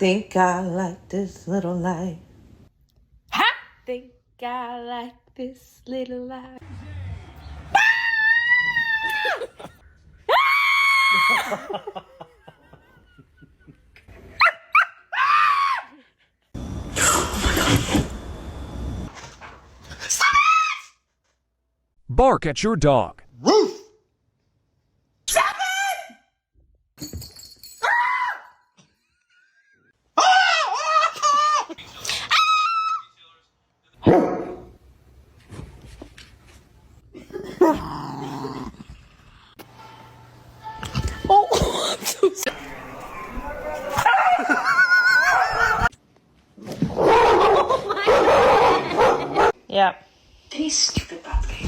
Think I like this little life. Ha! Think I like this little life. Bark at your dog. Roof! Oh, I'm so sorry. Yep. Hey, stupid puppy.